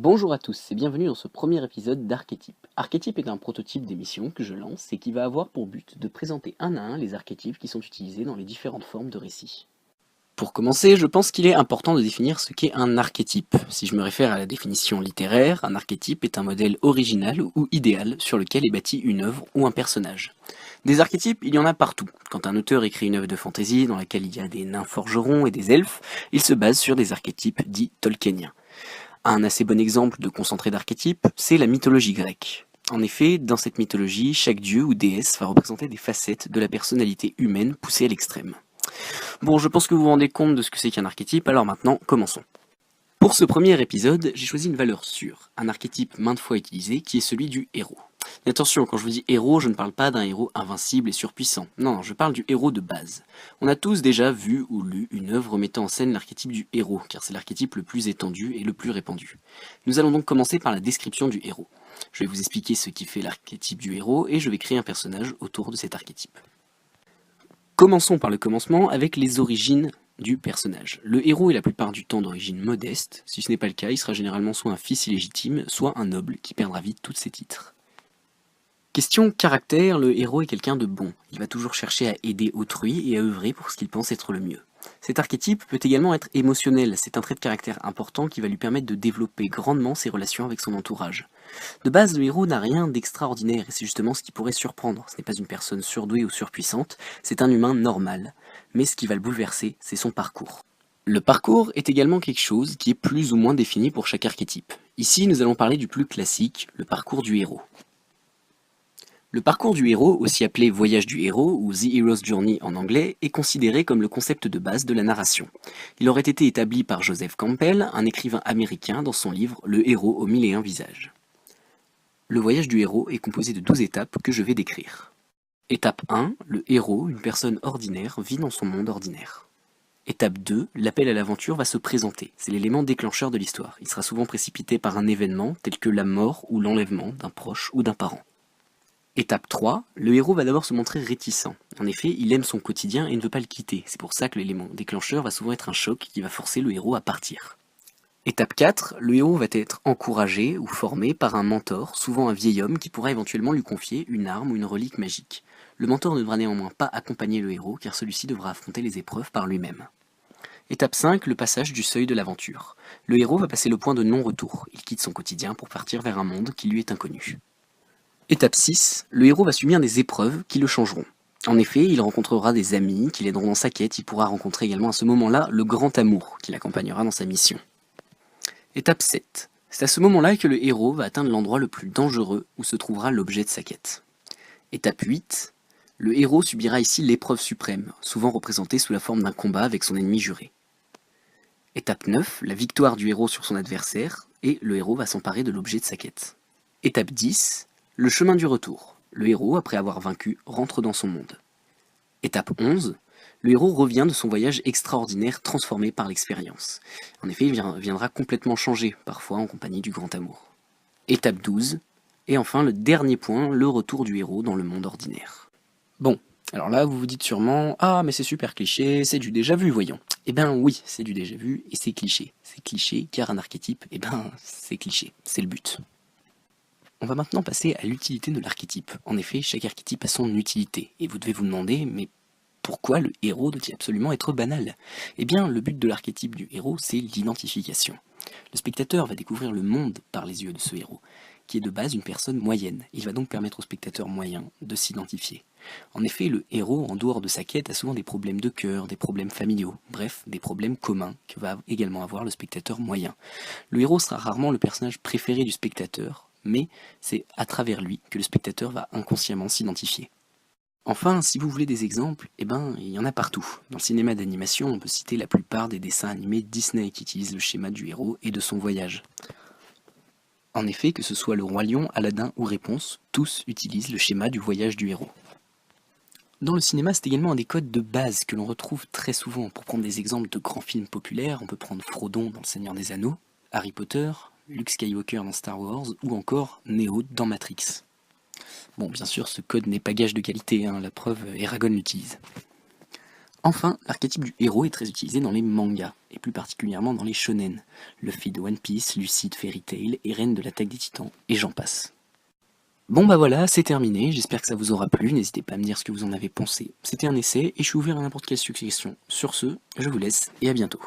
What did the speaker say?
Bonjour à tous et bienvenue dans ce premier épisode d'Archétype. Archétype est un prototype d'émission que je lance et qui va avoir pour but de présenter un à un les archétypes qui sont utilisés dans les différentes formes de récits. Pour commencer, je pense qu'il est important de définir ce qu'est un archétype. Si je me réfère à la définition littéraire, un archétype est un modèle original ou idéal sur lequel est bâtie une œuvre ou un personnage. Des archétypes, il y en a partout. Quand un auteur écrit une œuvre de fantasy dans laquelle il y a des nains forgerons et des elfes, il se base sur des archétypes dits tolkieniens. Un assez bon exemple de concentré d'archétypes, c'est la mythologie grecque. En effet, dans cette mythologie, chaque dieu ou déesse va représenter des facettes de la personnalité humaine poussée à l'extrême. Bon, je pense que vous vous rendez compte de ce que c'est qu'un archétype, alors maintenant, commençons. Pour ce premier épisode, j'ai choisi une valeur sûre, un archétype maintes fois utilisé, qui est celui du héros. Mais attention, quand je vous dis héros, je ne parle pas d'un héros invincible et surpuissant. Non, je parle du héros de base. On a tous déjà vu ou lu une œuvre mettant en scène l'archétype du héros, car c'est l'archétype le plus étendu et le plus répandu. Nous allons donc commencer par la description du héros. Je vais vous expliquer ce qui fait l'archétype du héros et je vais créer un personnage autour de cet archétype. Commençons par le commencement avec les origines du personnage. Le héros est la plupart du temps d'origine modeste. Si ce n'est pas le cas, il sera généralement soit un fils illégitime, soit un noble qui perdra vite tous ses titres. Question caractère, le héros est quelqu'un de bon. Il va toujours chercher à aider autrui et à œuvrer pour ce qu'il pense être le mieux. Cet archétype peut également être émotionnel, c'est un trait de caractère important qui va lui permettre de développer grandement ses relations avec son entourage. De base, le héros n'a rien d'extraordinaire et c'est justement ce qui pourrait surprendre. Ce n'est pas une personne surdouée ou surpuissante, c'est un humain normal. Mais ce qui va le bouleverser, c'est son parcours. Le parcours est également quelque chose qui est plus ou moins défini pour chaque archétype. Ici, nous allons parler du plus classique, le parcours du héros. Le parcours du héros, aussi appelé voyage du héros ou The Hero's Journey en anglais, est considéré comme le concept de base de la narration. Il aurait été établi par Joseph Campbell, un écrivain américain, dans son livre Le héros aux 1001 visages. Le voyage du héros est composé de 12 étapes que je vais décrire. Étape 1, le héros, une personne ordinaire, vit dans son monde ordinaire. Étape 2, l'appel à l'aventure va se présenter. C'est l'élément déclencheur de l'histoire. Il sera souvent précipité par un événement tel que la mort ou l'enlèvement d'un proche ou d'un parent. Étape 3, le héros va d'abord se montrer réticent. En effet, il aime son quotidien et ne veut pas le quitter. C'est pour ça que l'élément déclencheur va souvent être un choc qui va forcer le héros à partir. Étape 4, le héros va être encouragé ou formé par un mentor, souvent un vieil homme qui pourra éventuellement lui confier une arme ou une relique magique. Le mentor ne devra néanmoins pas accompagner le héros car celui-ci devra affronter les épreuves par lui-même. Étape 5, le passage du seuil de l'aventure. Le héros va passer le point de non-retour. Il quitte son quotidien pour partir vers un monde qui lui est inconnu. Étape 6, le héros va subir des épreuves qui le changeront. En effet, il rencontrera des amis qui l'aideront dans sa quête, il pourra rencontrer également à ce moment-là le grand amour qui l'accompagnera dans sa mission. Étape 7, c'est à ce moment-là que le héros va atteindre l'endroit le plus dangereux où se trouvera l'objet de sa quête. Étape 8, le héros subira ici l'épreuve suprême, souvent représentée sous la forme d'un combat avec son ennemi juré. Étape 9, la victoire du héros sur son adversaire, et le héros va s'emparer de l'objet de sa quête. Étape 10, le chemin du retour. Le héros, après avoir vaincu, rentre dans son monde. Étape 11. Le héros revient de son voyage extraordinaire transformé par l'expérience. En effet, il viendra complètement changé, parfois en compagnie du grand amour. Étape 12. Et enfin, le dernier point, le retour du héros dans le monde ordinaire. Bon, alors là, vous vous dites sûrement « Ah, mais c'est super cliché, c'est du déjà vu, voyons ». Eh ben oui, c'est du déjà vu et c'est cliché. C'est cliché car un archétype, eh ben c'est cliché, c'est le but. On va maintenant passer à l'utilité de l'archétype. En effet, chaque archétype a son utilité, et vous devez vous demander, mais pourquoi le héros doit-il absolument être banal? Eh bien, le but de l'archétype du héros, c'est l'identification. Le spectateur va découvrir le monde par les yeux de ce héros, qui est de base une personne moyenne. Il va donc permettre au spectateur moyen de s'identifier. En effet, le héros, en dehors de sa quête, a souvent des problèmes de cœur, des problèmes familiaux, bref, des problèmes communs que va également avoir le spectateur moyen. Le héros sera rarement le personnage préféré du spectateur, mais c'est à travers lui que le spectateur va inconsciemment s'identifier. Enfin, si vous voulez des exemples, eh ben, il y en a partout. Dans le cinéma d'animation, on peut citer la plupart des dessins animés Disney qui utilisent le schéma du héros et de son voyage. En effet, que ce soit le Roi Lion, Aladdin ou Réponse, tous utilisent le schéma du voyage du héros. Dans le cinéma, c'est également un des codes de base que l'on retrouve très souvent. Pour prendre des exemples de grands films populaires, on peut prendre Frodon dans Le Seigneur des Anneaux, Harry Potter, Luke Skywalker dans Star Wars ou encore Neo dans Matrix. Bon, bien sûr, ce code n'est pas gage de qualité, la preuve, Eragon l'utilise. Enfin, l'archétype du héros est très utilisé dans les mangas, et plus particulièrement dans les shonen. Luffy de One Piece, Lucy de Fairy Tail, Eren de l'Attaque des Titans, et j'en passe. Bon bah voilà, c'est terminé, j'espère que ça vous aura plu, n'hésitez pas à me dire ce que vous en avez pensé. C'était un essai, et je suis ouvert à n'importe quelle suggestion. Sur ce, je vous laisse, et à bientôt.